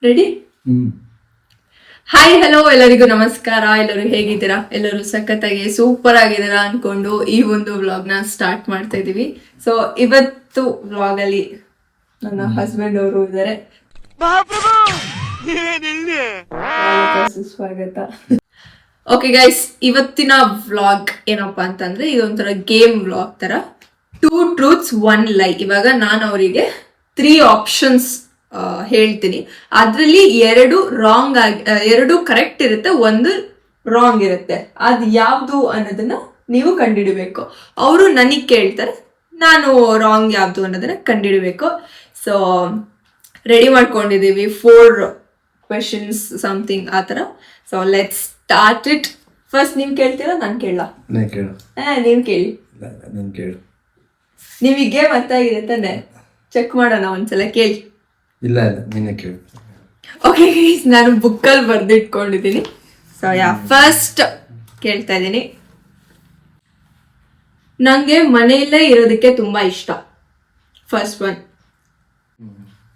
Ready? Hi hello ಎಲ್ಲರಿಗೂ ನಮಸ್ಕಾರ. ಎಲ್ಲರೂ ಹೇಗಿದ್ದೀರಾ? ಎಲ್ಲರೂ ಸಖತ್ತಾಗಿ ಸೂಪರ್ ಆಗಿದ್ದೀರಾ ಅನ್ಕೊಂಡು ಈ ಒಂದು ವ್ಲಾಗ್ನ ಸ್ಟಾರ್ಟ್ ಮಾಡ್ತಾ ಇದೀವಿ. ಸೊ ಇವತ್ತು ವ್ಲಾಗ್ ಅಲ್ಲಿ ನನ್ನ ಹಸ್ಬೆಂಡ್ ಅವರು ಇದ್ದಾರೆ. ಸ್ವಾಗತ. ಓಕೆ ಗೈಸ್, ಇವತ್ತಿನ ವ್ಲಾಗ್ ಏನಪ್ಪಾ ಅಂತಂದ್ರೆ ಇದೊಂಥರ ಗೇಮ್ ವ್ಲಾಗ್ ತರ. 2 truths 1 lie. ಇವಾಗ ನಾನು ಅವರಿಗೆ 3 ಆಪ್ಷನ್ಸ್ ಹೇಳ್ತೀನಿ. ಅದ್ರಲ್ಲಿ 2 ರಾಂಗ್ ಆಗಿ 2 ಕರೆಕ್ಟ್ ಇರುತ್ತೆ, 1 ರಾಂಗ್ ಇರುತ್ತೆ. ಅದು ಯಾವ್ದು ಅನ್ನೋದನ್ನ ನೀವು ಕಂಡುಹಿಡಬೇಕು. ಅವರು ನನಗೆ ಕೇಳ್ತಾರೆ, ನಾನು ರಾಂಗ್ ಯಾವ್ದು ಅನ್ನೋದನ್ನ ಕಂಡುಹಿಡಬೇಕು. ಸೊ ರೆಡಿ ಮಾಡ್ಕೊಂಡಿದೀವಿ 4 ಕ್ವೆಶನ್ಸ್ ಸಮಥಿಂಗ್ ಆ ಥರ. So let's start it. First ನೀವ್ ಕೇಳ್ತೀರಾ ನಾನು ಕೇಳ? ನೀವ್ ಕೇಳಿ. ನಿಮಗೆ ಗೊತ್ತಾಗಿದೆ ತಾನೆ? ಚೆಕ್ ಮಾಡೋಣ ಒಂದ್ಸಲ. ಕೇಳಿ. ಇಲ್ಲ ನೀನೇ ಕೇಳು. ಓಕೆ ಗೈಸ್, ನಾನು ಬುಕ್ಕಲ್ಲಿ ಬರ್ದಿಟ್ಕೊಂಡಿದ್ದೀನಿ. ಸೊ ಫಸ್ಟ್ ಕೇಳ್ತಾ ಇದ್ದೀನಿ. ನಂಗೆ ಮನೆಯಲ್ಲೇ ಇರೋದಕ್ಕೆ ತುಂಬಾ ಇಷ್ಟ. First one.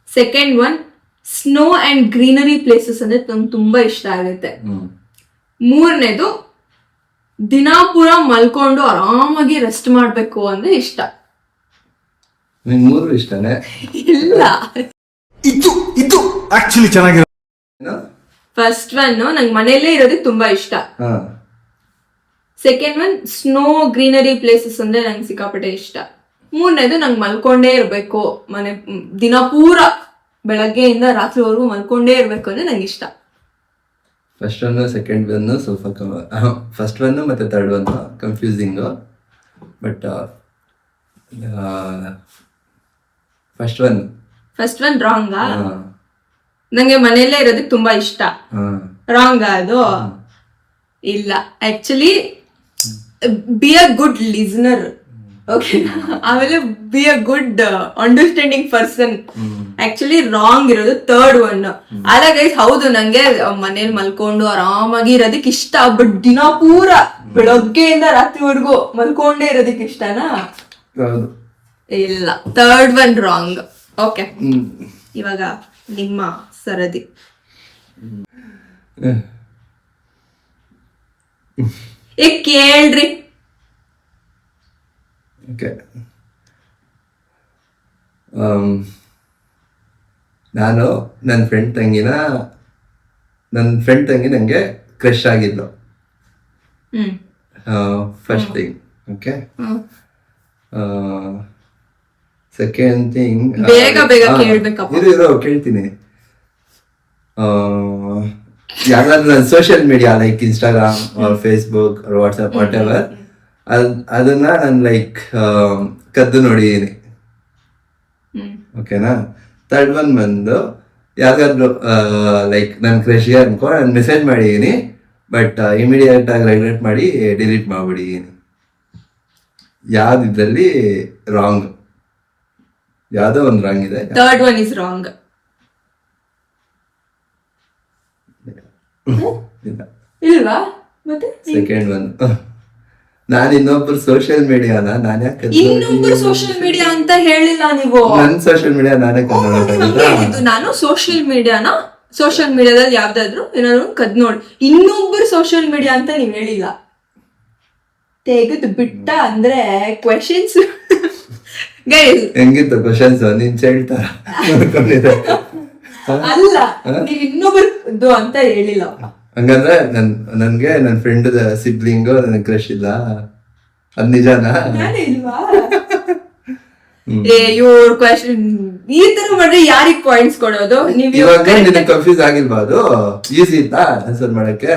Second one, snow and greenery places ಅಂದ್ರೆ ನಂಗೆ ತುಂಬಾ ಇಷ್ಟ ಆಗುತ್ತೆ. ಮೂರನೇದು, ದಿನಾಪುರ ಮಲ್ಕೊಂಡು ಆರಾಮಾಗಿ ರೆಸ್ಟ್ ಮಾಡ್ಬೇಕು ಅಂದ್ರೆ ಇಷ್ಟ. ಮೂರು ಇಷ್ಟನೇ? ಇಲ್ಲ, ಇದು ಆಕ್ಚುಲಿ ಚೆನ್ನಾಗಿರೋ. ಫಸ್ಟ್ ಒನ್ ನಂಗೆ ಮನೆಯಲ್ಲೇ ಇರೋದಕ್ಕೆ ತುಂಬಾ ಇಷ್ಟ. Second one, snow greenery places ಅಂದ್ರೆ ನಂಗೆ ಸಿಕ್ಕಾಪಟ್ಟೆ ಇಷ್ಟ. ಮೂರನೇದು, ನಂಗೆ ಮಲ್ಕೊಂಡೇ ಇರ್ಬೇಕು, ಮನೆ ದಿನ ಪೂರ ಬೆಳಗ್ಗೆಯಿಂದ ರಾತ್ರಿವರೆಗೂ ಮಲ್ಕೊಂಡೇ ಇರ್ಬೇಕು ಅಂದ್ರೆ ನಂಗೆ ಇಷ್ಟ. ಫಸ್ಟ್ ಒನ್ ಸೆಕೆಂಡ್ ಒನ್ ಸ್ವಲ್ಪ ಫಸ್ಟ್ ಒನ್ ಮತ್ತೆ third one confusing. But first one ರಾಂಗಾ? ನಂಗೆ ಮನೆಯಲ್ಲೇ ಇರೋದಕ್ಕೆ ತುಂಬಾ ಇಷ್ಟ. ರಾಂಗ್ ಅದು? ಇಲ್ಲ, actually be a good listener. Okay, ಆಮೇಲೆ be a good understanding person. Actually wrong ಇರೋದು ಥರ್ಡ್ ಒನ್. ಅಲ್ಲ ಗೈಸ್, ಹೌದು ನಂಗೆ ಮನೇಲಿ ಮಲ್ಕೊಂಡು ಆರಾಮಾಗಿ ಇರೋದಕ್ಕೆ ಇಷ್ಟ. ಬಟ್ ದಿನ ಪೂರ ಬೆಳಗ್ಗೆಯಿಂದ ರಾತ್ರಿವರೆಗೂ ಮಲ್ಕೊಂಡೇ ಇರೋದಕ್ಕೆ ಇಷ್ಟನಾ? ಇಲ್ಲ, ಥರ್ಡ್ ಒನ್ ರಾಂಗ್. ಓಕೆ, ಇವಾಗ ನಿಮ್ಮ ಸರದಿ. ಕೇಳ್ರಿ. ಓಕೆ, ನಾನು ನನ್ನ ಫ್ರೆಂಡ್ ತಂಗಿ ನಂಗೆ ಕ್ರಶ್ ಆಗಿದ್ಲು. First thing. Okay, second thing, ಬೇಗ ಕೇಳ್ಬೇಕಪ್ಪ. ಇರೋ ಕೇಳ್ತೀನಿ. ಯಾವ್ದಾದ್ರು ನನ್ನ social media like Instagram or Facebook or WhatsApp whatever, ಅದನ್ನ ನಾನು ಲೈಕ್ ಕದ್ದು ನೋಡಿದೀನಿ. ಓಕೆನಾ? ಥರ್ಡ್ ಒನ್ ಬಂದು ಯಾರಿಗಾದ್ರು ಲೈಕ್ ನನ್ನ ಕ್ರಶ್ಗೆ ಅನ್ಕೊಂಡು ನಾನು ಮೆಸೇಜ್ ಮಾಡಿದೀನಿ, ಬಟ್ ಇಮಿಡಿಯೇಟ್ ಆಗಿ ರೆಗ್ರೆಟ್ ಮಾಡಿ ಡಿಲೀಟ್ ಮಾಡ್ಬಿಟ್ಟಿದೀನಿ. ಯಾವ್ದಿದ್ರಲ್ಲಿ ರಾಂಗ್? ಯಾವ್ದೋ ಒಂದು ರಾಂಗ್ ಇದೆ. Third one is wrong. ಇಲ್ವಾ? ಮತ್ತೆ ಸೆಕೆಂಡ್ ಒನ್, ನಾನು ಇನ್ನೊಬ್ರು ಸೋಷಿಯಲ್ ಮೀಡಿಯಾನ ನಾನು ಯಾಕೆ ಇನ್ನೊಬ್ರು ಸೋಷಿಯಲ್ ಮೀಡಿಯಾ ಅಂತ ಹೇಳಿಲ್ಲ ನೀವು. ನನ್ನ ಸೋಷಿಯಲ್ ಮೀಡಿಯಾ ನಾನೇ ಕನ್ನಡ. ನಾನು ಸೋಷಿಯಲ್ ಮೀಡಿಯಾದಲ್ಲಿ ಯಾವ್ದಾದ್ರು ಏನಾದ್ರು ಕದ್ ನೋಡಿ, ಇನ್ನೊಬ್ರು ಸೋಷಿಯಲ್ ಮೀಡಿಯಾ ಅಂತ ನೀವ್ ಹೇಳಿಲ್ಲ. ತೆಗೆದು ಬಿಟ್ಟ ಅಂದ್ರೆ ಕ್ವೆಶನ್ಸ್. ಗೈಸ್, ಹೆಂಗಿತ್ತು ಕ್ವೆಶನ್ಸ್? ನೀನ್ ಹೇಳ್ತಾರ ಅಲ್ಲ, ನೀವ್ ಇನ್ನೊಬ್ರು ಅಂತ ಹೇಳಿಲ್ಲ. ಹಂಗಂದ್ರೆ ನನ್ಗೆ ನನ್ನ ಫ್ರೆಂಡ್ ಸಿಬ್ಲಿಂಗ್ ನನಗೆ ಕ್ರಶ್ ಇಲ್ಲ, ಅದ್ ನಿಜಾನಾ? ಇಲ್ವಾ? ಇವ್ರ ಕ್ವೆಶನ್ ಈ ತರ ಮಾಡ್ರೆ ಯಾರಿಗ್ ಪಾಯಿಂಟ್ಸ್ ಕೊಡೋದು? ನೀವು ಇವಾಗ ನಿನಗೆ ಕನ್ಫ್ಯೂಸ್ ಆಗಿಲ್ವಾ? ಅದು ಈಸಿ ಇತ್ತಾ ಆನ್ಸರ್ ಮಾಡಕ್ಕೆ?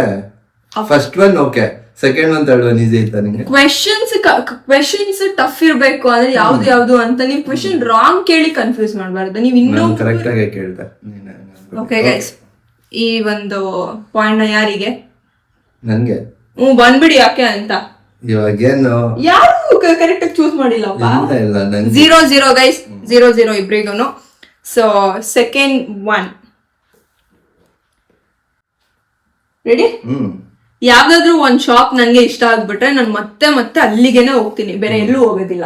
First one okay, second one third one easy ಇತ್ತಾ ನಿಂಗೆ? ಕ್ವೆಶನ್ಸ್ ಟಫ್ ಇರ್ಬೇಕು ಅಂದ್ರೆ ಯಾವ್ದು ಅಂತ ನೀವು ಕ್ವೆಶನ್ ರಾಂಗ್ ಕೇಳಿ ಕನ್ಫ್ಯೂಸ್ ಮಾಡ್ಬಾರ್ದು. ನೀವು ಇನ್ನೂ ಕರೆಕ್ಟ್ ಆಗಿ ಕೇಳ್ದೆ. ಓಕೆ ಗೈಸ್, ಈ ಒಂದು ಪಾಯಿಂಟ್ ಯಾರಿಗೆ? ನನ್ಗೆ. ಬಂದ್ಬಿಡಿ ಯಾಕೆ ಅಂತ. ಇವಾಗೇನು ಯಾರು ಕರೆಕ್ಟ್ ಆಗಿ ಚೂಸ್ ಮಾಡಿಲ್ಲಪ್ಪ. 0-0 ಗೈಸ್, 0-0 ಇಬ್ರಿಗೂ. So second one ready? ಯಾವ್ದಾದ್ರು ಒಂದ್ ಶಾಪ್ ನನ್ಗೆ ಇಷ್ಟ ಆಗ್ಬಿಟ್ರೆ ನಾನು ಮತ್ತೆ ಅಲ್ಲಿಗೆನೆ ಹೋಗ್ತೀನಿ, ಬೇರೆ ಎಲ್ಲೂ ಹೋಗೋದಿಲ್ಲ.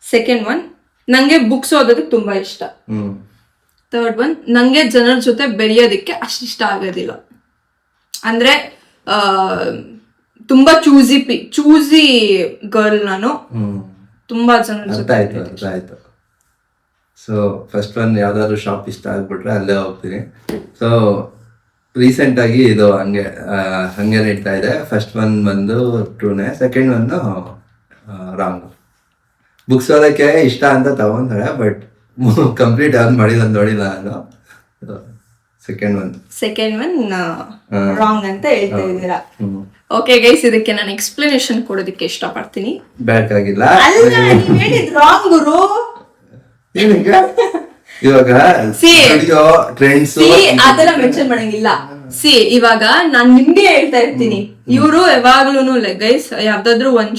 ಸೆಕೆಂಡ್ ಒನ್, ನಂಗೆ ಬುಕ್ಸ್ ಓದೋದಕ್ಕೆ ತುಂಬಾ ಇಷ್ಟ. ಥರ್ಡ್ ಒನ್, ನಂಗೆ ಜನರ ಜೊತೆ ಬೆರೆಯೋದಕ್ಕೆ ಅಷ್ಟಿಷ್ಟ ಆಗೋದಿಲ್ಲ. ಅಂದ್ರೆ ತುಂಬಾ ಚೂಸಿ ಗರ್ಲ್ ನಾನು. ತುಂಬಾ ಜನರ ಅರ್ಥ ಆಯ್ತು. ಸೊ ಫಸ್ಟ್ ಒನ್ ಯಾವ್ದಾದ್ರು ಶಾಪ್ ಇಷ್ಟ ಆಗ್ಬಿಟ್ರೆ ಅಲ್ಲೇ ಹೋಗ್ತೀನಿ. ಸೊ ರೀಸೆಂಟ್ ಆಗಿ ಇದು ಹಂಗೆ ನಡೀತಾ ಇದೆ. ಫಸ್ಟ್ ಒನ್ ಬಂದು ಟ್ರೂನೇ, ಸೆಕೆಂಡ್ ಒನ್ ರಾಂಗ್. ಬುಕ್ಸ್ ಓದಕ್ಕೆ ಇಷ್ಟ ಅಂತ ತಗೊಂತಾರೆ, ಬಟ್ ಕಂಪ್ಲೀಟ್ ಯಾವ್ದು ಮಾಡಿಲ್ಲ ನೋಡಿಲ್ಲ ನಾನು. ಸೆಕೆಂಡ್ ಒನ್ ರಾಂಗ್ ಅಂತ ಹೇಳ್ತಾ ಇದ್ದೀರಾ. ಓಕೆ ಗೈಸ್, ಇದಕ್ಕೆ ನಾನು ಎಕ್ಸ್ಪ್ಲನೇಷನ್ ಕೊಡೋದಕ್ಕೆ ಇಷ್ಟಪಡ್ತೀನಿ. ಬೇಕಾಗಿಲ್ಲ. ಅಲ್ಲ, ನೀವ್ ಹೇಳಿದ್ ರಾಂಗ್ ಗುರು. ಇವಾಗ ಟ್ರೆಂಡ್ಸ್ ಅದೆಲ್ಲ ಮೆನ್ಷನ್ ಮಾಡಂಗಿಲ್ಲ. ಇವಾಗ ನಾನ್ ನಿಮ್ಗೆ ಹೇಳ್ತಾ ಇರ್ತೀನಿ, ಇವರು ಯಾವಾಗ್ಲೂನು ಗೈಸ್ ಯಾವ್ದಾದ್ರು ಒಂದ್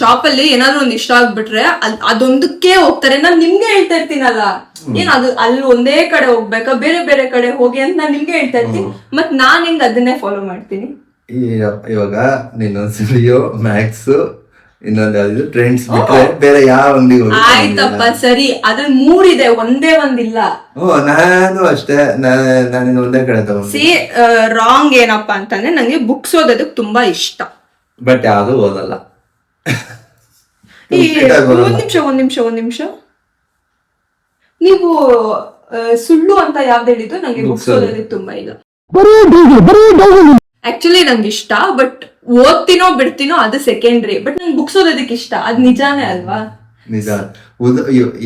ಶಾಪ್ ಅಲ್ಲಿ ಏನಾದ್ರು ಒಂದ್ ಇಷ್ಟ ಆಗ್ಬಿಟ್ರೆ ಅದೊಂದಕ್ಕೆ ಹೋಗ್ತಾರೆ. ನಾನ್ ನಿಮ್ಗೆ ಹೇಳ್ತಾ ಇರ್ತೀನಲ್ಲ, ಏನ್ ಅದು ಅಲ್ಲಿ ಒಂದೇ ಕಡೆ ಹೋಗ್ಬೇಕಾ, ಬೇರೆ ಬೇರೆ ಕಡೆ ಹೋಗಿ ಅಂತ ನಾನ್ ನಿಮ್ಗೆ ಹೇಳ್ತಾ ಇರ್ತೀನಿ. ಮತ್ ನಾನ್ ಹೆಂಗ್ ಅದನ್ನೇ ಫಾಲೋ ಮಾಡ್ತೀನಿ. ಇವಾಗ ನೀನು ಸ್ಟುಡಿಯೋ ಮ್ಯಾಕ್ಸ್ ಇನ್ನೊಂದು ಯಾವ್ದು ಟ್ರೆಂಡ್ಸ್ ಬಿಟ್ರೆ ಬೇರೆ ಯಾವ ಅಂಗಡಿ ಆಯ್ತಪ್ಪ ಸರಿ, ಅದ್ರ ಮೂರಿದೆ, ಒಂದೇ ಒಂದಿಲ್ಲ. ನಾನು ಅಷ್ಟೇ, ನಾನು ಒಂದೇ ಕಡೆ ತಗೊಂಡು. ರಾಂಗ್ ಏನಪ್ಪಾ ಅಂತಂದ್ರೆ ನಂಗೆ ಬುಕ್ಸ್ ಓದೋದಕ್ ತುಂಬಾ ಇಷ್ಟ, ಬಟ್ ಯಾವ್ದು ಓದಲ್ಲ. ಒಂದ್ ನಿಮಿಷ ನೀವು ಸುಳ್ಳು ಅಂತ ಯಾವ್ದು ಹೇಳಿದ್ದು? ನಂಗೆ ಬುಕ್ಸ್ ಓದೋದಕ್ ತುಂಬಾ ಇಲ್ಲ. ಆಕ್ಚುಲಿ ನಂಗೆ ಇಷ್ಟ, ಬಟ್ ಓದ್ತೀನೋ ಬಿಡ್ತೀನೋ ಅದು ಸೆಕೆಂಡ್ರಿ. ಬಟ್ ನಂಗೆ ಬುಕ್ಸ್ ಓದೋದಕ್ಕೆ ಇಷ್ಟ, ಅದ್ ನಿಜಾನೇ ಅಲ್ವಾ? ನಿಜ.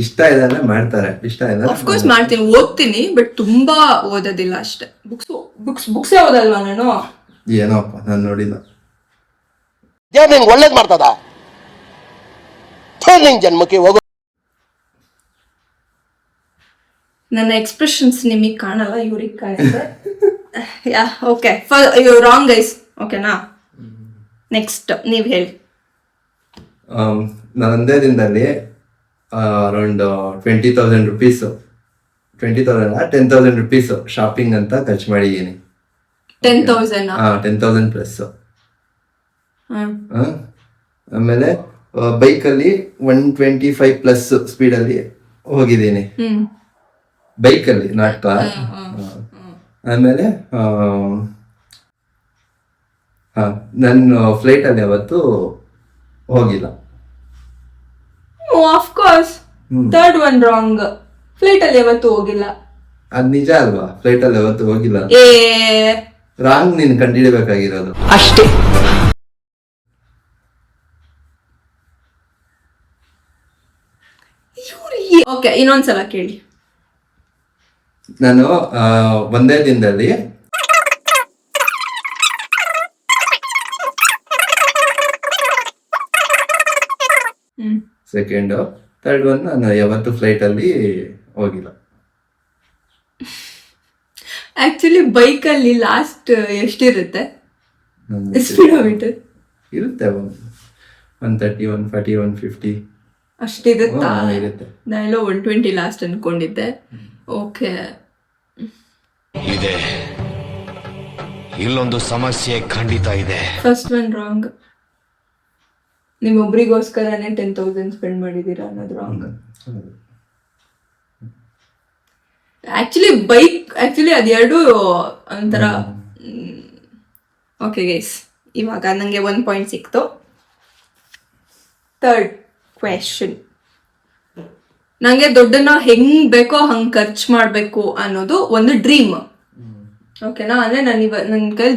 ಇಷ್ಟ ಇದೆ ಅಂದ್ರೆ ಮಾಡ್ತಾರೆ, ಇಷ್ಟ ಇದೆ ಅಫ್ಕೋರ್ಸ್ ಮಾಡ್ತೀನಿ, ಓದ್ತೀನಿ, ಬಟ್ ತುಂಬಾ ಓದೋದಿಲ್ಲ ಅಷ್ಟೇ. ಬುಕ್ಸೇ ಓದಲ್ವಾ ನಾನು? ಏನೋಪ್ಪ, ನಾನು ನೋಡಿಲ್ಲ. ನಿಂಗೆ ಒಳ್ಳೇದ್ ಮಾಡ್ತದ ನಿಂಗೆ ಜನ್ಮಕ್ಕೆ ಹೋಗೋ. ನನ್ನ ಎಕ್ಸ್ಪ್ರೆಷನ್ಸ್ ನಿಮಗೆ ಕಾಣಲ್ಲ, ಇವ್ರಿಗೆ ಕಾಣುತ್ತೆ. ಯಾ ಓಕೆ, ರಾಂಗ್ ಗೈಸ್. ಓಕೆನಾ? ನೆಕ್ಸ್ಟ್ ನೀವ್ ಹೇಳಿ. ನಾನು ಒಂದೇ ದಿನದಲ್ಲಿ ಅರೌಂಡ್ 20,000 rupees, 10,000 rupees ಶಾಪಿಂಗ್ ಅಂತ ಖರ್ಚು ಮಾಡಿದ್ದೀನಿ. 10,000? 10,000 ಪ್ಲಸ್. ಆಮೇಲೆ ಬೈಕಲ್ಲಿ 125 ಪ್ಲಸ್ ಸ್ಪೀಡಲ್ಲಿ ಹೋಗಿದ್ದೀನಿ, ಬೈಕಲ್ಲಿ, ನಾಟ್ ಕಾರ್. ಆಮೇಲೆ ನಾನು ಫ್ಲೈಟಲ್ಲಿ ಯಾವತ್ತು ಹೋಗಿಲ್ಲ. Of course. Third one wrong. Flight ಅಲ್ಲಿ ಯಾವತ್ತು ಹೋಗಿಲ್ಲ. ಅದ್ ನಿಜ ಅಲ್ವಾ? ಫ್ಲೈಟ್ ಅಲ್ಲಿ ಯಾವತ್ತು ಹೋಗಿಲ್ಲ. ರಾಂಗ್ ನೀನ್ ಕಂಡುಹಿಡಬೇಕಾಗಿರೋದು ಅಷ್ಟೇ. ಓಕೆ, ಇನ್ನೊಂದ್ಸಲ ಕೇಳಿ. ನಾನು ಒಂದೇ ದಿನದಲ್ಲಿ ಸೆಕೆಂಡ್, ಥರ್ಡ್ ಒನ್ ನಾನು ಯಾವತ್ತು ಫ್ಲೈಟ್ ಅಲ್ಲಿ ಹೋಗಿಲ್ಲ. ಆಕ್ಚುಲಿ ಬೈಕ್ ಅಲ್ಲಿ ಲಾಸ್ಟ್ ಎಷ್ಟಿರುತ್ತೆ ಸ್ಪೀಡೋಮೀಟರ್? ಇರುತ್ತೆ 130, 140, 150 ಅಷ್ಟಿರುತ್ತಾ? ಇರುತ್ತೆ. ನಾನೆಲ್ಲೋ 120 ಲಾಸ್ಟ್ ಅನ್ಕೊಂಡಿದ್ದೆ. ಓಕೆ, ಇದೆ ಇಲ್ಲೊಂದು ಸಮಸ್ಯೆ ಖಂಡಿತ ಇದೆ. First one wrong. ನಿಮ್ಮೊಬ್ರಿಗೋಸ್ಕರನೇ 10,000 ಸ್ಪೆಂಡ್ ಮಾಡಿದೀರಾ ಅನ್ನೋದು ರಾಂಗ್. ಆಕ್ಚುಲಿ ಅದೆರಡು ಒಂಥರ. ಓಕೆ ಗೈಸ್, ಇವಾಗ ನಂಗೆ 1 ಪಾಯಿಂಟ್ ಸಿಕ್ತು. ಥರ್ಡ್ ಕ್ವೆಶನ್, ನಂಗೆ ದುಡ್ಡನ್ನ ಹೆಂಗ್ ಬೇಕೋ ಹಂಗ್ ಖರ್ಚು ಮಾಡ್ಬೇಕು ಅನ್ನೋದು ಒಂದು ಡ್ರೀಮ್. ಓಕೆನಾ? ಅಂದ್ರೆ ನನ್ನ ಕೈಲಿ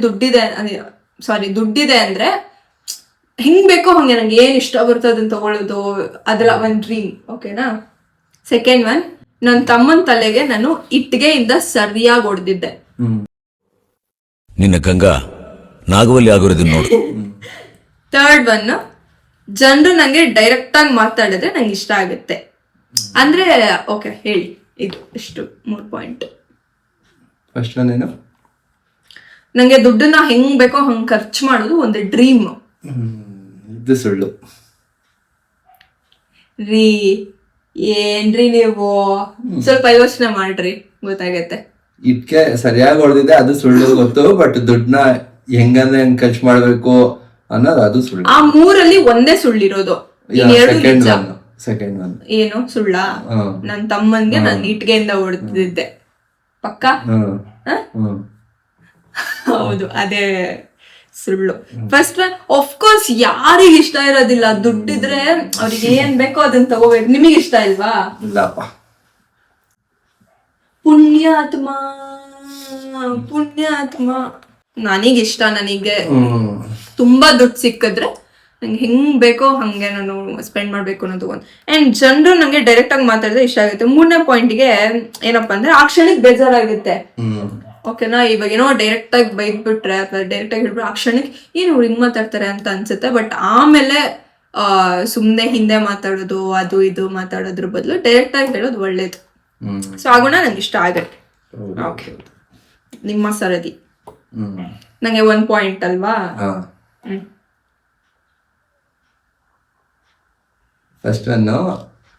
ದುಡ್ಡಿದೆ ಅಂದ್ರೆ ಹೆಂಗ್ ಬೇಕೋ ಹಂಗೆ ನಂಗೆ ಏನ್ ಇಷ್ಟ ಬರ್ತದನ್ನ ತಗೊಳ್ಳೋದು, ಅದೆಲ್ಲ ಒಂದ್ ಡ್ರೀಮ್. ಓಕೆನಾ? ಸೆಕೆಂಡ್ ಒನ್, ನನ್ನ ತಮ್ಮನ ತಲೆಗೆ ನಾನು ಇಟ್ಟಿಗೆಯಿಂದ ಸರಿಯಾಗಿ ಹೊಡೆದಿದ್ದೆ. ನಿನ್ನ ಗಂಗಾ ನಾಗವಲ್ಲಿ ಆಗಿರೋದನ್ನ ನೋಡು. ಥರ್ಡ್ ಒನ್, ಜನರು ನಂಗೆ ಡೈರೆಕ್ಟ್ ಆಗಿ ಮಾತಾಡಿದ್ರೆ ನಂಗೆ ಇಷ್ಟ ಆಗುತ್ತೆ. ಅಂದ್ರೆ ಓಕೆ ಹೇಳಿ, ಇದು ಎಷ್ಟು 3 ಪಾಯಿಂಟ್. ಫಸ್ಟ್ ಒನ್ ಏನು? ನಂಗೆ ದುಡ್ಡನ್ನ ಹೆಂಗ್ ಬೇಕೋ ಹಂಗ್ ಖರ್ಚು ಮಾಡೋದು ಒಂದು ಡ್ರೀಮ್. ಇದು ಸುಳ್ಳು ರೀ. ಏನ್ರಿ ನೀವು ಸ್ವಲ್ಪ ಯೋಚನೆ ಮಾಡ್ರಿ, ಗೊತ್ತಾಗತ್ತೆ. ಇಟ್ಕೆ ಸರಿಯಾಗಿ ಹೊಡೆದಿದೆ, ಅದು ಸುಳ್ಳು ಗೊತ್ತು. ಬಟ್ ದುಡ್ಡನ್ನ ಹೆಂಗಂದ್ರೆ ಹೆಂಗ್ ಖರ್ಚು ಮಾಡ್ಬೇಕು ಅನ್ನೋದು ಅದು ಸುಳ್ಳು. ಆ ಮೂರಲ್ಲಿ ಒಂದೇ ಸುಳ್ಳಿರೋದು, ಸೆಕೆಂಡ್ ಒನ್. ಏನು ಸುಳ್ಳ? ನನ್ ತಮ್ಮನ್ಗೆ ನಾನು ಇಟ್ಗೆಯಿಂದ ಹೊಡೆದಿದ್ದೆ ಪಕ್ಕ. ಹೌದು, ಅದೇ ಸುಳ್ಳು. ಫಸ್ಟ್ ಒನ್ ಆಫ್ಕೋರ್ಸ್ ಯಾರಿಗ ಇಷ್ಟ ಇರೋದಿಲ್ಲ, ದುಡ್ಡಿದ್ರೆ ಅವ್ರಿಗೆ ಏನ್ ಬೇಕೋ ಅದನ್ನ ತಗೋಬೇಕು. ನಿಮಗೆ ಇಷ್ಟ ಇಲ್ವಾ? ಇಲ್ಲಪ್ಪ. ಪುಣ್ಯಾತ್ಮ ಪುಣ್ಯಾತ್ಮ. ನನಗಿಷ್ಟ, ನನಗೆ ತುಂಬಾ ದುಡ್ಡು ಸಿಕ್ಕಿದ್ರೆ ನಂಗೆ ಹೆಂಗ್ ಬೇಕೋ ಹಂಗೆ ನಾನು ಸ್ಪೆಂಡ್ ಮಾಡ್ಬೇಕು ಅನ್ನೋದು ಒಂದು. ಅಂಡ್ ಜನರು ನಂಗೆ ಡೈರೆಕ್ಟ್ ಆಗಿ ಮಾತಾಡಿದ್ರೆ ಇಷ್ಟ ಆಗುತ್ತೆ. 3ನೇ ಪಾಯಿಂಟ್ಗೆ ಏನಪ್ಪಾ ಅಂದ್ರೆ ಆ ಕ್ಷಣಕ್ಕೆ ಬೇಜಾರಾಗುತ್ತೆ. ಓಕೆನಾ, ಇವಾಗ ಏನೋ ಡೈರೆಕ್ಟ್ ಆಗಿ ಬೈದ್ಬಿಟ್ರೆ ಅಥವಾ ಡೈರೆಕ್ಟ್ ಆಗಿ ಹೇಳ್ಬಿಟ್ರೆ ಆ ಕ್ಷಣಕ್ಕೆ ಏನು ಅವ್ರು ಹಿಂಗ್ ಮಾತಾಡ್ತಾರೆ ಅಂತ ಅನ್ಸುತ್ತೆ. ಬಟ್ ಆಮೇಲೆ ಸುಮ್ನೆ ಹಿಂದೆ ಮಾತಾಡೋದು ಅದು ಇದು ಮಾತಾಡೋದ್ರ ಬದಲು ಡೈರೆಕ್ಟ್ ಆಗಿ ಹೇಳೋದು ಒಳ್ಳೇದು. ಸೊ ಆ ಗುಣ ನಂಗೆ ಇಷ್ಟ ಆಗುತ್ತೆ. ಓಕೆ, ನಿಮ್ಮ ಸರದಿ. ನಂಗೆ 1 ಪಾಯಿಂಟ್ ಅಲ್ವಾ? ಫಸ್ಟ್ ಒನ್ನು,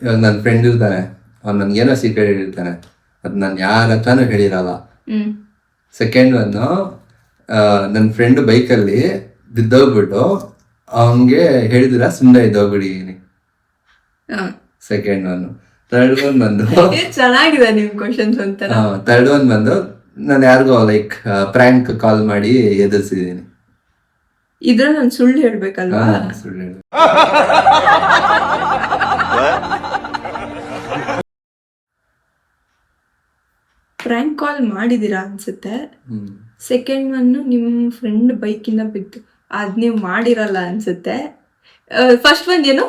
ಇವಾಗ ನನ್ನ ಫ್ರೆಂಡ್ ಇರ್ತಾನೆ, ಅವ್ನು ನನ್ಗೇನೋ ಸೀಕ್ರೆಟ್ ಹೇಳಿರ್ತಾನೆ, ಅದು ನಾನು ಯಾರ ಹತ್ರನೂ ಹೇಳಿರಲ್ಲ. ಸೆಕೆಂಡ್ ಒನ್ನು, ನನ್ನ ಫ್ರೆಂಡ್ ಬೈಕಲ್ಲಿ ಬಿದ್ದೋಗ್ಬಿಟ್ಟು ಅವನ್ಗೆ ಹೇಳಿದಿರ ಸುಮ್ಮನೆ ಇದ್ದೋಗ್ಬಿಟ್ಟಿದ್ದೀನಿ. Second one. ಥರ್ಡ್ ಒನ್ ಬಂದು ಚೆನ್ನಾಗಿದೆ ನಿಮ್ ಕ್ವಶನ್ಸ್ ಒಂಥರ. ಥರ್ಡ್ ಒನ್ ಬಂದು ನಾನು ಯಾರಿಗೋ ಲೈಕ್ ಪ್ರ್ಯಾಂಕ್ ಕಾಲ್ ಮಾಡಿ ಎದುರಿಸಿದ್ದೀನಿ. ಇದ್ರ ನಾನು ಸುಳ್ಳು ಹೇಳ್ಬೇಕಲ್ವಾ? ಸುಳ್ಳು ಹೇಳಿ. ಪ್ರ್ಯಾಂಕ್ ಕಾಲ್ ಮಾಡಿದೀರಾ ಅನ್ಸುತ್ತೆ. ಸೆಕೆಂಡ್ ಒನ್ ನಿಮ್ ಫ್ರೆಂಡ್ ಬೈಕಿಂದ ಬಿದ್ದು ಅದ್ ನೀವು ಮಾಡಿರಲ್ಲ ಅನ್ಸುತ್ತೆ. ಫಸ್ಟ್ ಒನ್ ಏನು?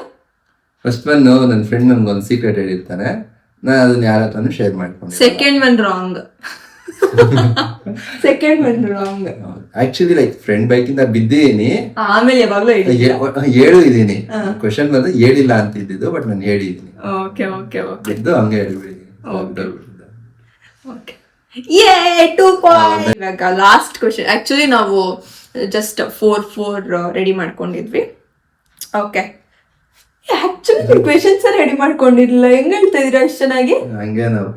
ಫಸ್ಟ್ ಒನ್ ನನ್ನ ಫ್ರೆಂಡ್ ನನ್ಗೊಂದು ಸೀಕ್ರೆಟ್ ಹೇಳಿರ್ತಾನೆ, ನಾನು ಅದನ್ನ ಯಾರ ಹತ್ರನೂ ಶೇರ್ ಮಾಡ್ಕೊಂಡು. Second one wrong. Second one wrong. Actually like friend ಬೈಕಿಂದ ಬಿದ್ದೀನಿ, ಆಮೇಲೆ ಯಾವಾಗ್ಲೂ ಹೇಳಿದೀನಿ. ಕ್ವಶನ್ ಬಂದು ಹೇಳಿಲ್ಲ ಅಂತ ಇದ್ದಿದ್ದು, ಬಟ್ ನಾನು ಹೇಳಿದೀನಿ. Okay okay okay. ಬಿದ್ದು ಹಂಗೆ ಹೇಳ್ಬಿಡಿ. Okay, yeah 2 point. ಇವಾಗ ಲಾಸ್ಟ್ ಕ್ವಶನ್. ಆಕ್ಚುಲಿ ನಾವು ಜಸ್ಟ್ 4 ರೆಡಿ ಮಾಡ್ಕೊಂಡಿದ್ವಿ. ಓಕೆ, ಆಕ್ಚುಲಿ ಕ್ವೆಶನ್ಸ್ ರೆಡಿ ಮಾಡ್ಕೊಂಡಿರ್ಲಿಲ್ಲ. ಹೆಂಗ್ ಹೇಳ್ತಾ ಇದೀರಾ ಅಷ್ಟು ಚೆನ್ನಾಗಿ? ಹಂಗೆ ನಾವು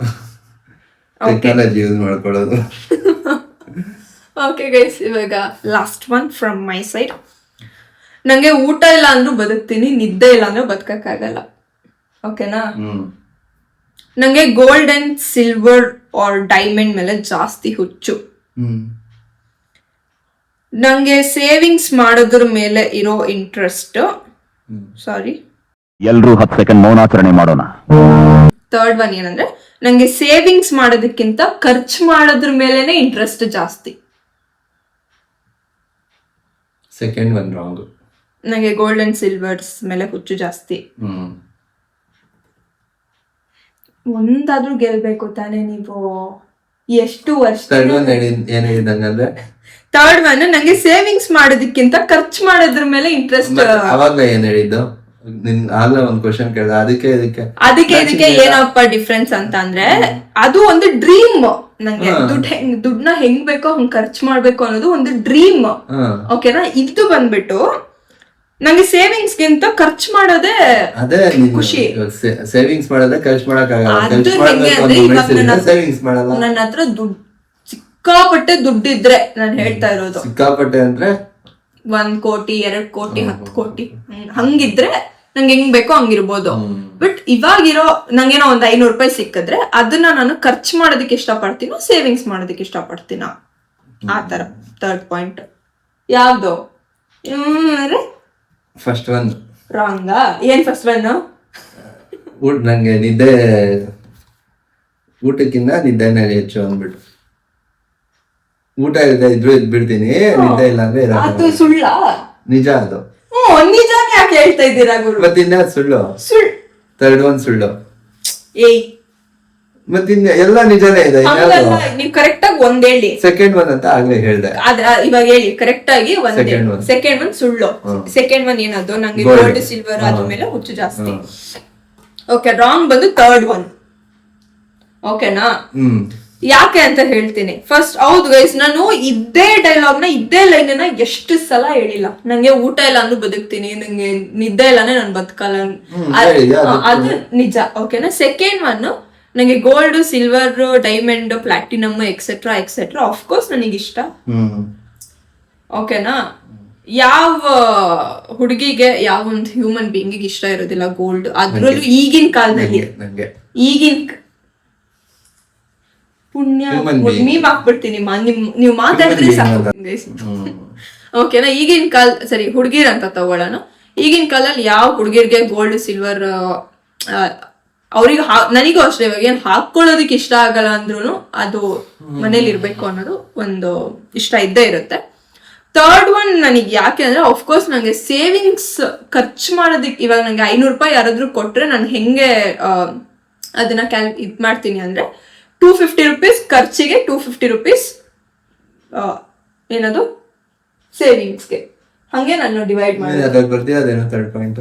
ಟೆಕ್ನಾಲಜಿ ಯೂಸ್ ಮಾಡ್ಕೊಳ್ಳೋದು. ಓಕೆ ಗೈಸ್, ಇವಾಗ last one from my side. ನಂಗೆ ಊಟ ಇಲ್ಲ ಅಂದ್ರೂ ಬದುಕ್ತೀನಿ, ನಿದ್ದೆ ಇಲ್ಲ ಅಂದ್ರೆ ಬದುಕಕ್ಕಾಗಲ್ಲ. ಓಕೆನಾ? ನಂಗೆ gold and silver or diamond ಮೇಲೆ ಜಾಸ್ತಿ ಹುಚ್ಚು. ನಂಗೆ ಸೇವಿಂಗ್ಸ್ ಮಾಡೋದ್ರ ಮೇಲೆ ಇರೋ ಇಂಟ್ರೆಸ್ಟ್. ಸಾರಿ, ಎಲ್ರೂ 10 ಸೆಕೆಂಡ್ ಮೌನಾಚರಣೆ ಮಾಡೋಣ. ಥರ್ಡ್ ಒನ್ ಏನಂದ್ರೆ ನಂಗೆ ಸೇವಿಂಗ್ಸ್ ಮಾಡೋದಕ್ಕಿಂತ ಖರ್ಚು ಮಾಡೋದ್ರ ಮೇಲೆನೆ ಇಂಟ್ರೆಸ್ಟ್ ಜಾಸ್ತಿ. Second one wrong. ನಂಗೆ ಗೋಲ್ಡ್ ಅಂಡ್ ಸಿಲ್ವರ್ಸ್ ಮೇಲೆ ಹುಚ್ಚು ಜಾಸ್ತಿ. ಒಂದಾದ್ರೂ ಗೆಲ್ಬೇಕು ತಾನೇ ನೀವು. ಎಷ್ಟು ವರ್ಷ? ಥರ್ಡ್ ಒನ್ ಏನ್ ಹೇಳಿದಂಗಂದ್ರೆ, ಥರ್ಡ್ ಒನ್ ನಂಗೆ ಸೇವಿಂಗ್ಸ್ ಮಾಡೋದಕ್ಕಿಂತ ಖರ್ಚು ಮಾಡೋದ್ರ ಮೇಲೆ ಇಂಟ್ರೆಸ್ಟ್. ಅವಾಗ ಏನ್ ಹೇಳಿದ್ದು? ನಿನ್ ಆಗ್ಲೇ ಒಂದ್ ಕ್ವಶನ್ ಕೇಳ್ದ, ಅದಕ್ಕೆ ಇದಕ್ಕೆ ಏನಪ್ಪ ಡಿಫ್ರೆನ್ಸ್ ಅಂತ ಅಂದ್ರೆ, ಅದು ಒಂದು ಡ್ರೀಮ್. ನಂಗೆ ದುಡ್ಡನ್ನ ಹೆಂಗ್ ಬೇಕೋ ಹಂಗ್ ಖರ್ಚು ಮಾಡ್ಬೇಕು ಅನ್ನೋದು ಒಂದು ಡ್ರೀಮ್. ಓಕೆನಾ? ಇದು ಬಂದ್ಬಿಟ್ಟು ನಂಗೆ ಸೇವಿಂಗ್ಸ್ ಗಿಂತ ಖರ್ಚು ಮಾಡೋದೇ ಅದೇ ಖುಷಿ. ಸೇವಿಂಗ್ಸ್ ಮಾಡೋದೇ ಖರ್ಚು ಮಾಡಕ್ಕಾಗಲ್ಲ. ಸೇವಿಂಗ್ಸ್ ಮಾಡಲ್ಲ. ನನ್ನ ಹತ್ರ ದುಡ್ಡು ಸಿಕ್ಕಾಪಟ್ಟೆ ದುಡ್ಡಿದ್ರೆ, ನಾನು ಹೇಳ್ತಾ ಇರೋದು ಸಿಕ್ಕಾಪಟ್ಟೆ ಅಂದ್ರೆ 1 ಕೋಟಿ 2 ಕೋಟಿ 10 ಕೋಟಿ ಹಂಗಿದ್ರೆ ನಂಗೆ ಹೆಂಗ್ ಬೇಕೋ ಹಂಗಿರ್ಬೋದು. ಬಟ್ ಇವಾಗಿರೋ ನಂಗೇನೋ ಒಂದ್ 500 ರೂಪಾಯಿ ಸಿಕ್ಕಿದ್ರೆ ಅದನ್ನ ನಾನು ಖರ್ಚು ಮಾಡೋದಕ್ಕೆ ಇಷ್ಟಪಡ್ತೀನೋ ಸೇವಿಂಗ್ಸ್ ಮಾಡೋದಕ್ಕೆ ಇಷ್ಟಪಡ್ತೀನೋ, ಆ ತರ. ಥರ್ಡ್ ಪಾಯಿಂಟ್ ಯಾವ್ದು? ಫಸ್ಟ್ ಒನ್ ರಾಂಗಾ? ಏನ್ ಫಸ್ಟ್ ಒನ್? ನಂಗೆ ನಿದ್ದೆ, ಊಟಕ್ಕಿಂತ ನಿದ್ದೆನೇ ಹೆಚ್ಚು ಅಂದ್ಬಿಟ್ಟು. ಊಟ ಇಲ್ಲದೆ ಇದ್ರು ಬಿಡ್ತೀನಿ, ನಿದ್ದೆ ಇಲ್ಲ ಅಂದ್ರೆ ಅದು ಸುಳ್ಳ? ನಿಜ ಅದು. ನಿಜಾನೇ ಯಾಕೆ ಹೇಳ್ತಾ ಇದ್ದೀರಾ ಗುರು? ಮತ್ತಿನ್ನ ಸುಳ್ಳು. ಥರ್ಡ್ ಒನ್ ಸುಳ್ಳು. ಏಯ್, ಮತ್ತಿನ್ನ ಎಲ್ಲ ನಿಜಾನೇ ಇದೆ. ನೀವು ಕರೆಕ್ಟ್ ಆಗಿ ಒಂದ್ ಹೇಳಿ. ಸೆಕೆಂಡ್ ಒನ್ ಅಂತ ಆಗ್ಲೇ ಹೇಳ್ದೆ. ಇವಾಗ ಹೇಳಿ ಕರೆಕ್ಟ್ ಆಗಿ. ಸೆಕೆಂಡ್ ಒನ್ ಸುಳ್ಳು. ಸೆಕೆಂಡ್ ಒನ್ ಏನದು? ನಂಗೆ ಗೋಲ್ಡ್ ಸಿಲ್ವರ್ ಅದ್ರ ಮೇಲೆ ಹುಚ್ಚು ಜಾಸ್ತಿ. ಓಕೆ, ರಾಂಗ್ ಬಂದು ಥರ್ಡ್ ಒನ್. ಓಕೆನಾ? ಯಾಕೆ ಅಂತ ಹೇಳ್ತೀನಿ. ಫಸ್ಟ್, ಹೌದು ಗೈಸ್, ನಾನು ಇದೇ ಡೈಲಾಗ್ ನ ಇದೇ ಲೈನ್ ನ ಎಷ್ಟು ಸಲ ಹೇಳಿಲ್ಲ. ನಂಗೆ ಊಟ ಇಲ್ಲ ಅಂದ್ರೂ ಬದುಕ್ತೀನಿ, ನಂಗೆ ನಿದ್ದೆ ಇಲ್ಲಾನೆ ನಾನು ಬದುಕಲ್ಲ, ಅದು ನಿಜ. ಓಕೆನಾ? ಸೆಕೆಂಡ್ ಒನ್ ನಂಗೆ gold silver diamond platinum etcetera etcetera of course ನನಗಿಷ್ಟ. ಓಕೆನಾ? ಯಾವ ಹುಡುಗಿಗೆ ಯಾವ ಒಂದು ಹ್ಯೂಮನ್ ಬೀಯಿಂಗಿಗೆ ಇಷ್ಟ ಇರೋದಿಲ್ಲ ಗೋಲ್ಡ್, ಅದ್ರಲ್ಲೂ ಈಗಿನ ಕಾಲದಲ್ಲಿ. ನಂಗೆ ಪುಣ್ಯ Human being. ಮೀಮ್ ಹಾಕ್ಬಿಡ್ತೀನಿ ನೀವು ಮಾತಾಡಿದ್ರೆ ಸಾಕು. ಓಕೆನಾ? ಈಗಿನ ಕಾಲ ಸರಿ ಹುಡುಗಿರ್ ಅಂತ ತಗೊಳ್ಳೋಣ. ಈಗಿನ ಕಾಲದಲ್ಲಿ ಯಾವ ಹುಡುಗಿರ್ಗೆ ಗೋಲ್ಡ್ ಸಿಲ್ವರ್ ಅವ್ರಿಗೆ ನನಗೂ ಅಷ್ಟೇ, ಇವಾಗ ಏನ್ ಹಾಕೊಳ್ಳೋದಕ್ಕೆ ಇಷ್ಟ ಆಗಲ್ಲ ಅಂದ್ರೂ ಅದು ಮನೇಲಿ ಇರ್ಬೇಕು ಅನ್ನೋದು ಒಂದು ಇಷ್ಟ ಇದ್ದೇ ಇರುತ್ತೆ. ಥರ್ಡ್ ಒನ್ ನನಗೆ ಯಾಕೆ ಅಂದ್ರೆ ಅಫ್ಕೋರ್ಸ್ ನಂಗೆ ಸೇವಿಂಗ್ಸ್ ಖರ್ಚು ಮಾಡೋದಕ್ಕೆ, ಇವಾಗ ನಂಗೆ 500 ರೂಪಾಯಿ ಯಾರಾದ್ರೂ ಕೊಟ್ರೆ ನಾನು ಹೆಂಗೆ ಅದನ್ನ ಇದ್ ಮಾಡ್ತೀನಿ ಅಂದ್ರೆ 250 ರೂಪೀಸ್ ಖರ್ಚಿಗೆ, 250 ರೂಪೀಸ್ ಏನದು ಸೇವಿಂಗ್ಸ್ಗೆ, ಹಂಗೆ ನಾನು ಡಿವೈಡ್ ಮಾಡಿ. ಅದ್ರಲ್ಲಿ ಬರ್ತೀಯ ಅದೇನೋ ಥರ್ಡ್ ಪಾಯಿಂಟ್.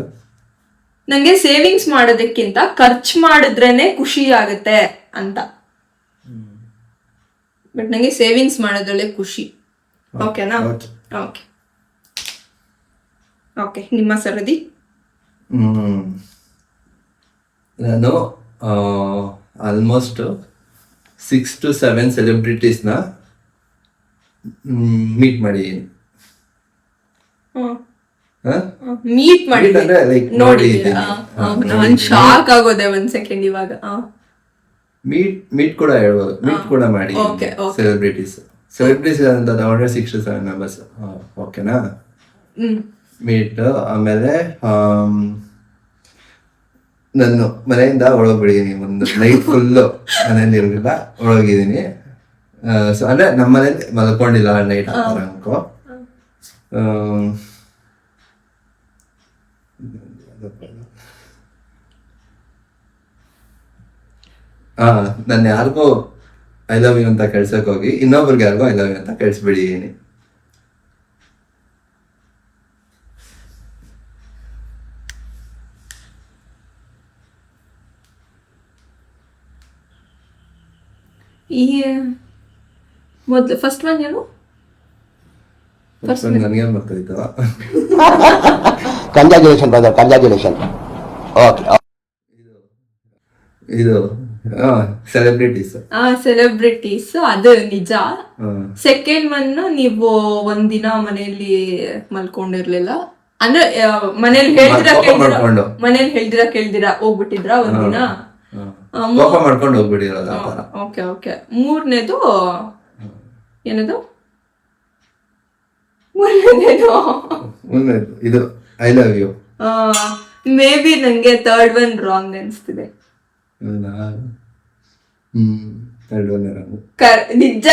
ನಂಗೆ ಸೇವಿಂಗ್ಸ್ ಮಾಡೋದಕ್ಕಿಂತ ಖರ್ಚು ಮಾಡಿದ್ರೇನೆ ಖುಷಿ ಆಗುತ್ತೆ ಅಂತ. ಬಟ್ ನಂಗೆ ಸೇವಿಂಗ್ಸ್ ಮಾಡೋದ್ರಲ್ಲೇ ಖುಷಿ. ಓಕೆನಾ? ಓಕೆ ಓಕೆ, ನಿಮ್ಮ ಸರದಿ. ನಾನು ಆಲ್ಮೋಸ್ಟ್ 6 to 7 ಸೆಲೆಬ್ರಿಟೀಸ್ನ ಮೀಟ್ ಮಾಡಿದ್ದೀನಿ. ಮೀಟ್ ಮಾಡಿ Meet ಅಂದ್ರೆ like ನೋಡಿದ್ದೀರಾ? ನಾನು ಶಾಕ್ ಆಗೋದೆ ಒಂದ್ ಸೆಕೆಂಡ್ ಇವಾಗ. ಮೀಟ್ ಕೂಡ ಹೇಳ್ಬೋದು, ಮೀಟ್ ಕೂಡ ಮಾಡಿ. Okay, okay. ಸೆಲೆಬ್ರಿಟೀಸ್ ಅಂತ ತಗೊಂಡ್ರೆ 6 to 7 ಮೆಂಬರ್ಸ್. ಓಕೆನಾ? ಮೀಟ್. ಆಮೇಲೆ ನಾನು ಮನೆಯಿಂದ ಒಳಗೋಗಿದ್ದೀನಿ, ಒಂದು ನೈಟ್ ಫುಲ್ಲು ಮನೇಲಿ ಇರಲಿಲ್ಲ, ಒಳಗಿದ್ದೀನಿ. ಸೊ ಅಂದ್ರೆ ನಮ್ಮ ಮನೇಲಿ ಮಲ್ಕೊಂಡಿಲ್ಲ ನೈಟ್ ಅನ್ಕೋ. ನಾನು ಯಾರಿಗೂ ಐ ಲವ್ ಯು ಅಂತ ಕಳ್ಸಕ್ ಹೋಗಿ ಇನ್ನೊಬ್ರಿಗೆ ಯಾರಿಗೂ ಐ ಲವ್ ಯು ಅಂತ ಕಳ್ಸಿಬಿಟ್ಟಿದ್ದೀನಿ. ಈ ಮೊದ್ಲು ಫಸ್ಟ್ ಒನ್ ಏನು? ನನಗೇನು ಬರ್ತಾಯಿತ್ತು? Congratulation brother, congratulation. ಓಕೆ, ಇದು ಸೆಲೆಬ್ರಿಟೀಸ್ ಅದು ನಿಜ. ಸೆಕೆಂಡ್ ಒನ್, ನೀವು ಒಂದಿನ ಮನೆಯಲ್ಲಿ ಮಲ್ಕೊಂಡಿರ್ಲಿಲ್ಲ ಅಂದ್ರೆ ಮನೇಲಿ ಹೇಳ್ದಿರಾ ಕೇಳ್ದಿರಾ ಹೋಗ್ಬಿಟ್ಟಿದ್ರ ಒಂದಿನ, ಕೋಪ ಮಾಡ್ಕೊಂಡು ಹೋಗ್ಬಿಟ್ಟಿರೋದು. Okay okay. ಮೂರನೇದು ಏನದು? ಇದು I love you. May be ನಂಗೆ ಥರ್ಡ್ ಒನ್ ರಾಂಗ್ ಅನ್ಸ್ತಿದೆ. ನಿಜ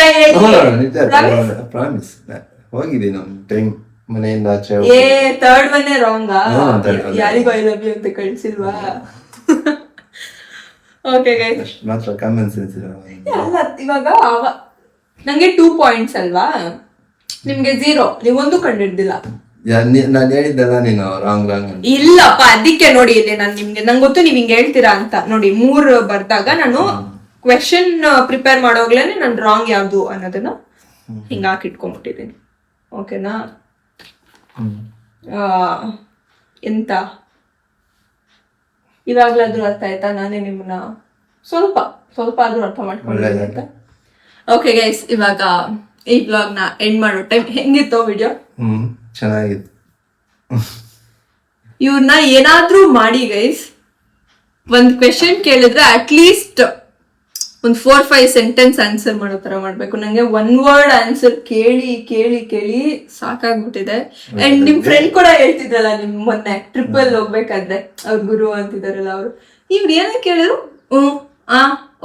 ಪ್ರಾಮಿಸ್ ಹೋಗಿದ್ದೀನಿ ಒಂದು ಟೈಮ್ ಮನೆಯಿಂದ ಆಚೆ. ಥರ್ಡ್ ಒನ್ನೇ ರಾಂಗಾ? ಯಾರಿಗೂ ಐ ಲವ್ ಯು ಅಂತ ಕಳ್ಸಿಲ್ವಾ? ಓಕೆ ಗೈಸ್, ಮಾತ್ರ ಕಾಮನ್ ಸೆನ್ಸ್ ಅಲ್ಲ. ಇವಾಗ ನಂಗೆ 2 ಪಾಯಿಂಟ್ಸ್ ಅಲ್ವಾ, ನಿಮ್ಗೆ 0. ನೀವೊಂದು ಕಂಡಿಡ್ದಿಲ್ಲ. ನಾನು ಹೇಳಿದ್ದಲ್ಲ ನೀನು ರಾಂಗ್ ಇಲ್ಲಪ್ಪ, ಅದಕ್ಕೆ ನೋಡಿ ಇಲ್ಲಿ ನಾನು ನಿಮ್ಗೆ, ನಂಗೆ ಗೊತ್ತು ನೀವ್ ಹಿಂಗೆ ಹೇಳ್ತೀರಾ ಅಂತ. ನೋಡಿ 3 ಬರ್ದಾಗ ನಾನು ಕ್ವೆಶನ್ ಪ್ರಿಪೇರ್ ಮಾಡೋಗ್ಲೇನೆ ನಾನು ರಾಂಗ್ ಯಾವ್ದು ಅನ್ನೋದನ್ನ ಹಿಂಗ ಹಾಕಿಟ್ಕೊಂಡ್ಬಿಟ್ಟಿದ್ದೀನಿ. ಓಕೆನಾ? ಎಂತ ಇವಾಗ್ಲಾದ್ರೂ ಅರ್ಥ ಆಯ್ತಾ? ನಾನೇ ನಿಮ್ಮನ್ನ ಸ್ವಲ್ಪ ಆದ್ರೂ ಅರ್ಥ ಮಾಡ್ಕೊಂಡಿದ್ದೀನಿ ಅಂತ. ಓಕೆ ಗೈಸ್, ಇವಾಗ ಈ ಬ್ಲಾಗ್ ನ ಎಂಡ್ ಮಾಡೋ ಟೈಮ್. ಹೆಂಗಿತ್ತು ವಿಡಿಯೋ? ಚೆನ್ನಾಗಿತ್ತು. ಇವ್ರನ್ನ ಏನಾದ್ರೂ ಮಾಡಿ ಗೈಸ್, ಒಂದ್ ಕ್ವೆಶನ್ ಕೇಳಿದ್ರೆ ಅಟ್ಲೀಸ್ಟ್ ಒಂದ್ 4-5 ಸೆಂಟೆನ್ಸ್ ಆನ್ಸರ್ ಮಾಡೋ ತರ ಮಾಡ್ಬೇಕು. ನಂಗೆ 1 ವರ್ಡ್ ಆನ್ಸರ್ ಕೇಳಿ ಕೇಳಿ ಕೇಳಿ ಸಾಕಾಗ್ಬಿಟ್ಟಿದೆ. ಅಂಡ್ ನಿಮ್ ಫ್ರೆಂಡ್ ಕೂಡ ಹೇಳ್ತಿದ್ರಲ್ಲ, ನಿಮ್ ಮೊನ್ನೆ ಟ್ರಿಪ್ ಅಲ್ಲಿ ಹೋಗ್ಬೇಕಾದ್ರೆ ಅವ್ರ ಗುರು ಅಂತಿದಾರಲ್ಲ, ಅವ್ರು ಇವ್ರು ಏನ ಕೇಳಿದ್ರು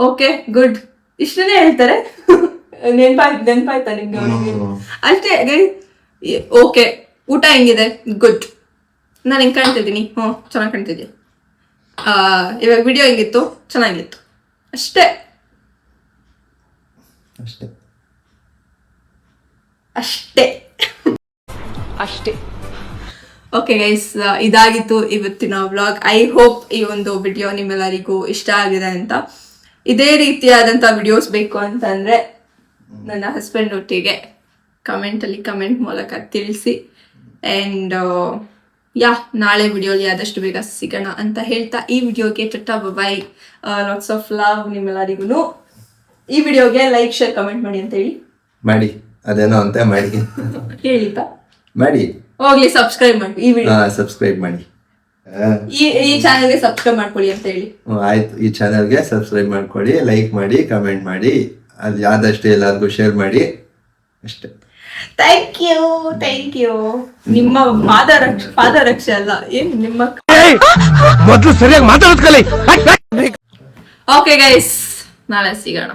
ಓಕೆ ಗುಡ್ ಇಷ್ಟನ್ನೇ ಹೇಳ್ತಾರೆ. ನೆನ್ಪಾಯ್ತಾ ನಿಮ್ಗೆ? ಅಷ್ಟೇ. ಓಕೆ, ಊಟ ಹೆಂಗಿದೆ? ಗುಡ್. ನಾನು ಹೆಂಗ್ ಕಾಣ್ತಿದ್ದೀನಿ? ಚೆನ್ನಾಗಿ ಕಾಣ್ತಿದ್ದೆ. ಇವಾಗ ವಿಡಿಯೋ ಹೆಂಗಿತ್ತು? ಚೆನ್ನಾಗಿತ್ತು. ಅಷ್ಟೇ. ಓಕೆ ಗೈಸ್, ಇದಾಗಿತ್ತು ಇವತ್ತಿನ ವ್ಲಾಗ್. ಐ ಹೋಪ್ ಈ ಒಂದು ವಿಡಿಯೋ ನಿಮ್ಮೆಲ್ಲರಿಗೂ ಇಷ್ಟ ಆಗಿದೆ ಅಂತ. ಇದೇ ರೀತಿಯಾದಂಥ ವಿಡಿಯೋಸ್ ಬೇಕು ಅಂತಂದ್ರೆ ನನ್ನ ಹಸ್ಬೆಂಡ್ ಒಟ್ಟಿಗೆ ಕಮೆಂಟ್ ಮೂಲಕ ತಿಳಿಸಿ. ಆ್ಯಂಡ್ ನಾಳೆ ವಿಡಿಯೋಲಿ ಆದಷ್ಟು ಬೇಗ ಸಿಗೋಣ ಅಂತ ಹೇಳ್ತಾ ಈ ವಿಡಿಯೋಗೆ ta-ta by. Lots of love ನಿಮ್ಮೆಲ್ಲರಿಗೂ. ಈ ವಿಡಿಯೋಗೆ ಲೈಕ್, ಶೇರ್, ಕಮೆಂಟ್ ಮಾಡಿ ಅಂತ ಹೇಳಿ. ಮಾಡಿ, ಅದೇನೋ ಅಂತ ಮಾಡಿ ಹೇಳಿತಾ ಮಾಡಿ. ಹೋಗ್ಲಿ ಸಬ್ಸ್ಕ್ರೈಬ್ ಮಾಡಿ ಈ ವಿಡಿಯೋ ಸಬ್ಸ್ಕ್ರೈಬ್ ಮಾಡಿ. ಈ ಚಾನೆಲ್ಗೆ ಸಬ್ಸ್ಕ್ರೈಬ್ ಮಾಡ್ಕೊಳ್ಳಿ ಅಂತ ಹೇಳಿ. ಆಯ್ತು, ಈ ಚಾನಲ್ಗೆ ಸಬ್ಸ್ಕ್ರೈಬ್ ಮಾಡ್ಕೊಳ್ಳಿ, ಲೈಕ್ ಮಾಡಿ, ಕಮೆಂಟ್ ಮಾಡಿ, ಅದು ಆದಷ್ಟು ಎಲ್ಲರಿಗೂ ಶೇರ್ ಮಾಡಿ ಅಷ್ಟೇ. Thank you. ನಿಮ್ಮ ಪಾದರಕ್ಷೆ ಅಲ್ಲ ಏನ್ ನಿಮ್ಮ ಮೊದಲು ಸರಿಯಾಗಿ ಮಾತಾಡೋದ್ ಕಲಿ. ಓಕೆ ಗೈಸ್, ನಾಳೆ ಸಿಗೋಣ.